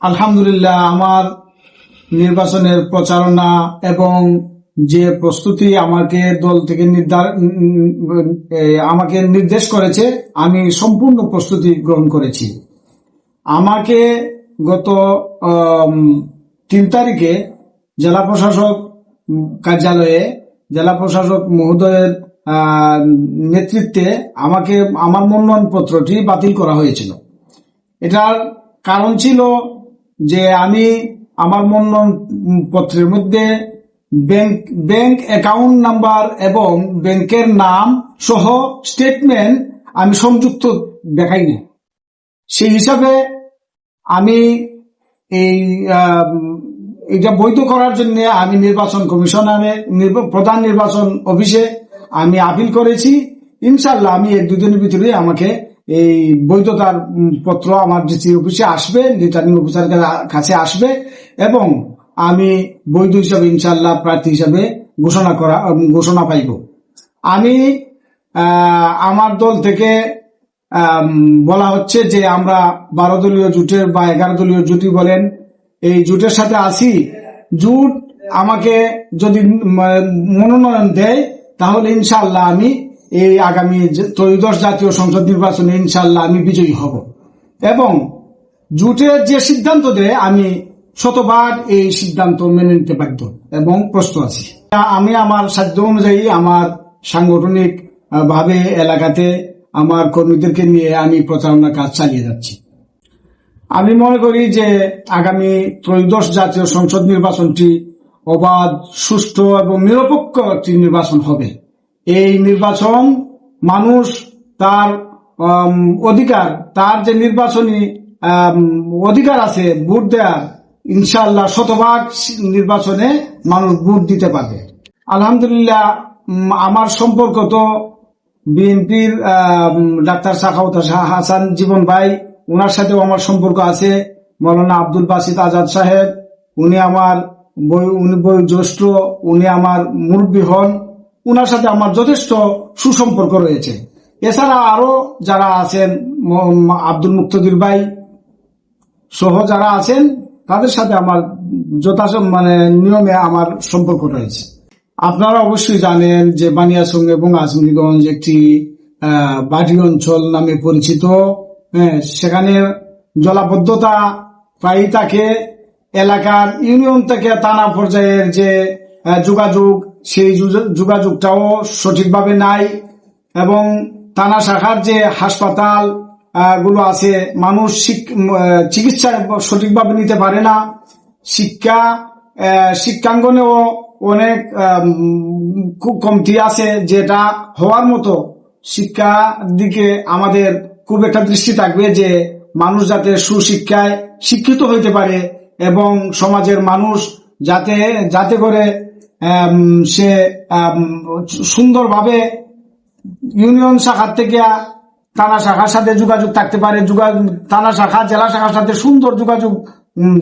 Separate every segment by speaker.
Speaker 1: আলহামদুলিল্লাহ, আমার নির্বাচনের প্রচারণা এবং যে প্রস্তুতি আমাকে দল থেকে আমাকে নির্দেশ করেছে, আমি সম্পূর্ণ প্রস্তুতি গ্রহণ করেছি। আমাকে গত 3 তারিখে জেলা প্রশাসক কার্যালয়ে জেলা প্রশাসক মহোদয়ের নেতৃত্বে আমাকে আমার মনোনয়ন পত্রটি বাতিল করা হয়েছিল। এটার কারণ ছিল যে আমি আমার মনোনয়ন পত্রের মধ্যে ব্যাংক অ্যাকাউন্ট নাম্বার এবং ব্যাংকের নাম সহ স্টেটমেন্ট আমি সংযুক্ত দেখাইনি। সেই হিসাবে আমি এটা বৈধ করার জন্য আমি নির্বাচন কমিশনারে প্রধান নির্বাচন অফিসে আমি আপিল করেছি। ইনশাল্লাহ আমি 1-2 দিনের ভিতরে আমাকে এই বৈধতার পত্র আমার ডিসি অফিসে আসবে, রিটার্নিং অফিসারের কাছে আসবে এবং আমি বৈধ হিসাবে ইনশাল্লাহ প্রার্থী হিসাবে ঘোষণা পাইব। আমি আমার দল থেকে বলা হচ্ছে যে আমরা 12 দলীয় জোটের বা 11 দলীয় জোটই বলেন, এই জোটের সাথে আছি। জোট আমাকে যদি মনোনয়ন দেয় তাহলে ইনশাল্লাহ আমি এই আগামী 13শ জাতীয় সংসদ নির্বাচনে ইনশাল্লাহ আমি বিজয়ী হব এবং জোটের যে সিদ্ধান্ত দেয় আমি শতভাগ এই সিদ্ধান্ত মেনে নিতে বাধ্য এবং প্রস্তুত আছি। আমি আমার সাধ্য অনুযায়ী আমার সাংগঠনিক ভাবে এলাকাতে আমার কর্মীদেরকে নিয়ে আমি প্রচারণা কাজ চালিয়ে যাচ্ছি। আমি মনে করি যে আগামী 13শ জাতীয় সংসদ নির্বাচনটি অবাধ, সুষ্ঠু এবং নিরপেক্ষ একটি নির্বাচন হবে। এই নির্বাচন মানুষ তার অধিকার, তার যে নির্বাচনী অধিকার আছে ভোট দেওয়ার, ইনশাআল্লাহ শতভাগ নির্বাচনে মানুষ ভোট দিতে পারবে। আলহামদুলিল্লাহ, আমার সম্পর্ক তো বিএনপির ডাক্তার সাখাওয়াত হাসান জীবন ভাই, ওনার সাথেও আমার সম্পর্ক আছে। মৌলানা আব্দুল বাসিত আজাদ সাহেব, উনি আমার বয়োজ্যেষ্ঠ, উনি আমার মুরব্বী হন, উনার সাথে আমার যথেষ্ট সুসম্পর্ক রয়েছে। এছাড়া আরো যারা আছেন, আব্দুল মুক্তাদির ভাই সহ যারা আছেন, তাদের সাথে আমার নিয়মে আমার সম্পর্ক রয়েছে। আপনারা অবশ্যই জানেন যে বানিয়াচং এবং আজমিরগঞ্জ একটি বাড়ি অঞ্চল নামে পরিচিত। সেখানে জলাবদ্ধতা প্রায়ই থাকে। এলাকার ইউনিয়ন থেকে থানা পর্যায়ের যে যোগাযোগ, সেই যোগাযোগটাও সঠিকভাবে নাই এবং থানা শাখার যে হাসপাতাল গুলো আছে, মানুষ চিকিৎসা সঠিকভাবে নিতে পারে না। শিক্ষাঙ্গনেও অনেক কমতি আছে, যেটা হওয়ার মতো। শিক্ষার দিকে আমাদের খুব একটা দৃষ্টি থাকবে যে মানুষ যাতে সুশিক্ষায় শিক্ষিত হইতে পারে এবং সমাজের মানুষ যাতে করে সে সুন্দরভাবে ইউনিয়ন শাখার থেকে থানা শাখার সাথে যোগাযোগ থাকতে পারে, থানা শাখা জেলা শাখার সাথে সুন্দর যোগাযোগ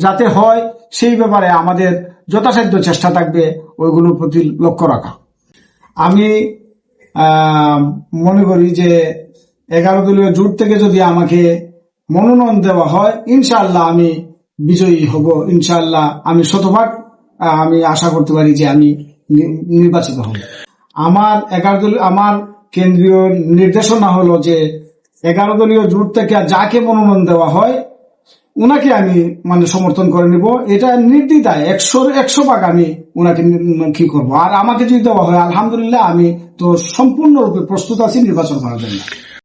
Speaker 1: যাতে হয়, সেই ব্যাপারে আমাদের যথাসাধ্য চেষ্টা থাকবে ওইগুলোর প্রতি লক্ষ্য রাখা। আমি মনে করি যে 11 দলীয় জোট থেকে যদি আমাকে মনোনয়ন দেওয়া হয়, ইনশাআল্লাহ আমি বিজয়ী হব। ইনশাআল্লাহ আমি শতভাগ আমি আশা করতে পারি যে আমি নির্বাচিত হব। আমার কেন্দ্রীয় নির্দেশনা হলো যে 11 দলীয় জোট থেকে যাকে মনোনয়ন দেওয়া হয় উনাকে আমি সমর্থন করে নিব। এটা নির্দ্বিধায় 100% আমি উনাকে কি করবো। আর আমাকে যদি দেওয়া হয়, আলহামদুলিল্লাহ আমি তো সম্পূর্ণরূপে প্রস্তুত আছি নির্বাচন করার জন্য।